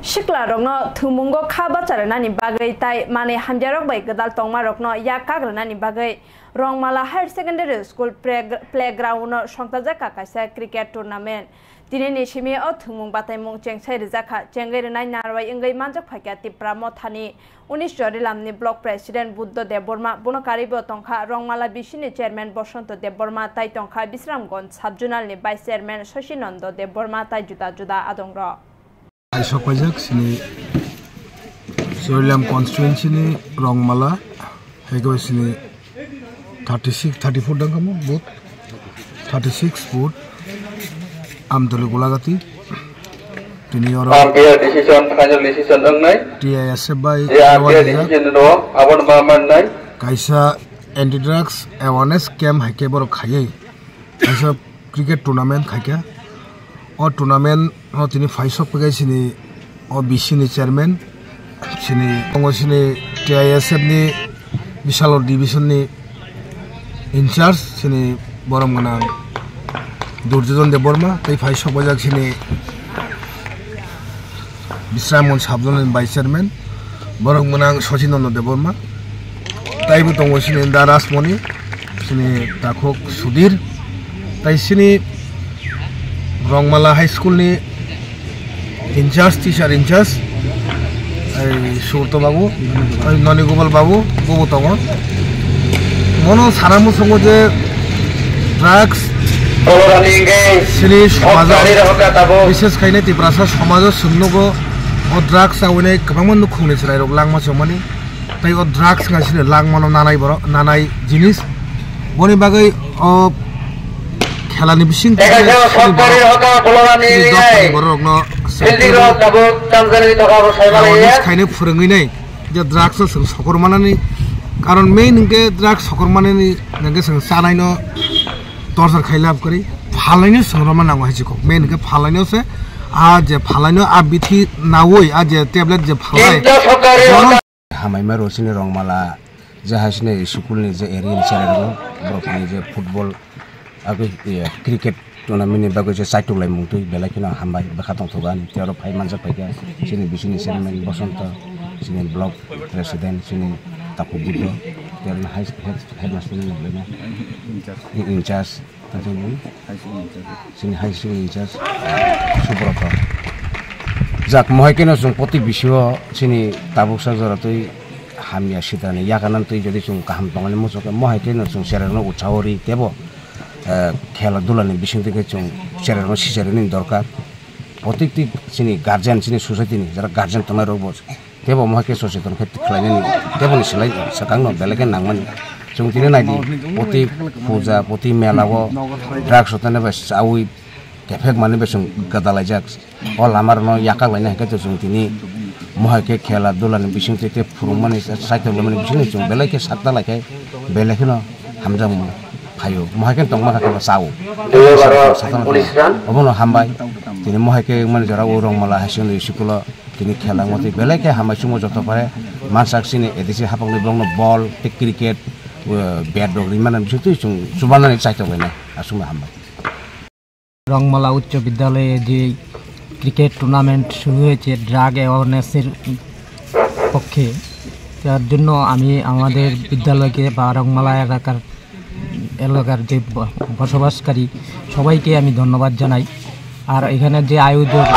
Shikla rokno thumungo khaba charanani bagai tai mane hamjarok bai gadal tongma rokno ya kagrani bagai Rongmala Higher Secondary School playground no songtajaka kaisa cricket tournament dini nishimi o thumung batai mung chengsai rijaka chengai renai narwai ingai manjak phakya tipramo thani 19 jorilamni block president Buddha Deborma bonokaribo tongkha Rongmala bishini chairman Bosonto Deborma tai tongkha Bisramganj subjournal ni vice chairman Shoshinando Deborma tai juda juda adongro Aishopajak sini Jorilam constituency ni Rongmala hego sini 34 dang kamu both 36 vote amdole golagati tini ora final decision dang nai TIS by decision do abon maman nai kaisa anti drugs awareness camp haike bor khayai kaisa cricket tournament khakya or tournament no tini faisok pagai sini o BC ni chairman sini ongo sini TIS ni Bisalor division ni in charge sini Boromgana Durjojon Deborma tai faisok bajak sini Bisramganj subjournal vice chairman Boromgana Shoshinando Deborma tai bu tongo sini Darasmoni sini Takhok Sudir tai sini Rongmala High School ni in charge teacher in charge Surto Babu Noni Gopal Babu Bobo tongo mono saramu songo je drugs sini समाज विशेष खाइने तिब्रासा समाज सुन्नुको ओ drugs आवने कबांमन खुंने छराय रक लांगमा समनि तै ओ drugs गासिने लांगमानो नानाय जिनिस बनि बागै ओ खेलानि बिसिं सरकारि हका बलरानि बररकनो बिल्डिं रक दाबो तांजानि तकाबो सायमालाय खाइने फुरङै जे drugs जों सकरमानानि कारण मेन इनके ड्रग्स सकरमाने नंगे संग सानाइनो टर्चर खाइलाब करी फालाइनो संग्रमा नांगो हाइजिको मेन इनके फालाइनो से आज फालाइनो आ बिथि नावै आज टेबलेट जे फालाइ हामाइमा रोसिने रंगमाला जे हासिने स्कुलनि जे एरिया सेरेनो बरफनि जे फुटबल आगै क्रिकेट टुर्नामेन्ट नि बागै जे साइटुलाइ मुंतै बेलाखिना हामबाय बखातों थगानि तेरो फाइ मानजा फाइगा सिनि बिसिनि चेयरमैन बसंत सिनि ब्लॉक प्रेसिडेंट सिनि Tapu Buddha, their headmaster in charge, sini high school in charge, Subrata. Jak mohakena sung poti biswa sini tabuk sajara tui hamya shitani yakanan tui jadi sung kaham tongani musuka mohakena sung sererno uchawari tebo khela dulani bising tike sung sererno sisareni dorkar poti ti sini guardian sini society ni jara guardian tongai robos tebo mohake sositon kheti khlaini tebo ni selai sakangno belege nangmani jungtine naidi poti puja poti melawo drugs hotane ba sawi kefek mani besung gadalaijak ol amarno yakaklaina heke jungtini mohake khela dulani bising tete furumani saitolmani bising jung belege sakta laike belegino hamjam phayo mohake tongma ka sawo obono hambai tini mohake mani jara Rongmala hasin sikulo kini খেলা মতে বেলেকে হামাই Sumo যত পারে মানসাক সিনে এদিসি হাপাংনি ব্লংনো বল তে cricket bat Dogri মানে বিশুতু সুবানানি চাইতো গয়না আসুমে হামাই রংমালা উচ্চ বিদ্যালয়ে যে ক্রিকেট টুর্নামেন্ট শুরু হয়েছে ড্রাগ অ্যাওয়ারনেসের পক্ষে তার জন্য আমি আমাদের বিদ্যালয়কে বা রংমালা এলাকার যে বসবাসকারী সবাইকে আমি ধন্যবাদ জানাই আর এখানে যে আয়োজক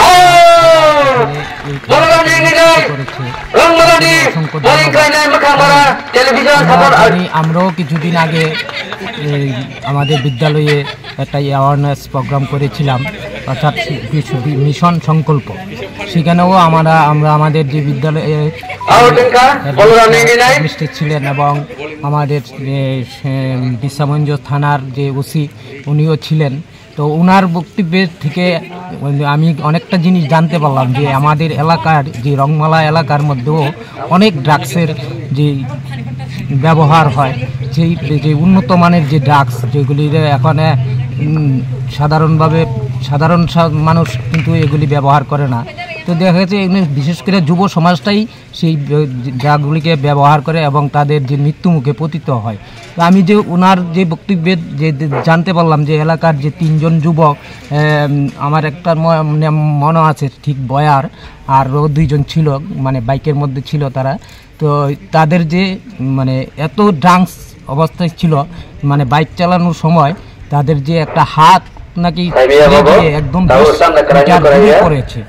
আমরাও কিছুদিন আগে আমাদের বিদ্যালয়ে একটা অ্যাওয়ারনেস প্রোগ্রাম করেছিলাম অর্থাৎ মিশন সংকল্প সেখানেও আমরা আমাদের যে বিদ্যালয়ে মিস্টার ছিলেন এবং আমাদের বিশ্রামগঞ্জ থানার যে ওসি উনিও ছিলেন তো ওনার বক্তব্যের থেকে আমি অনেকটা জিনিস জানতে পারলাম যে আমাদের এলাকার যে রংমালা এলাকার মধ্যেও অনেক ড্রাগসের যে ব্যবহার হয় সেই যে উন্নত মানের যে ড্রাগস যেগুলি এখন সাধারণ মানুষ কিন্তু এগুলি ব্যবহার করে না তো দেখা গেছে বিশেষ করে যুব সমাজটাই সেই ড্রাগগুলিকে ব্যবহার করে এবং তাদের যে মৃত্যুমুখে পতিত হয়। তো আমি যে ওনার যে বক্তব্যে যে জানতে পারলাম যে এলাকার যে 3 জন যুবক, আমার একটা মনে আছে ঠিক বয়ার, আর 2 জন ছিল মানে বাইকের মধ্যে ছিল তারা। তো তাদের যে মানে এত ড্রাঙ্কস অবস্থায় ছিল, মানে বাইক চালানোর সময় তাদের যে একটা হাত নাকি একদম পড়েছে।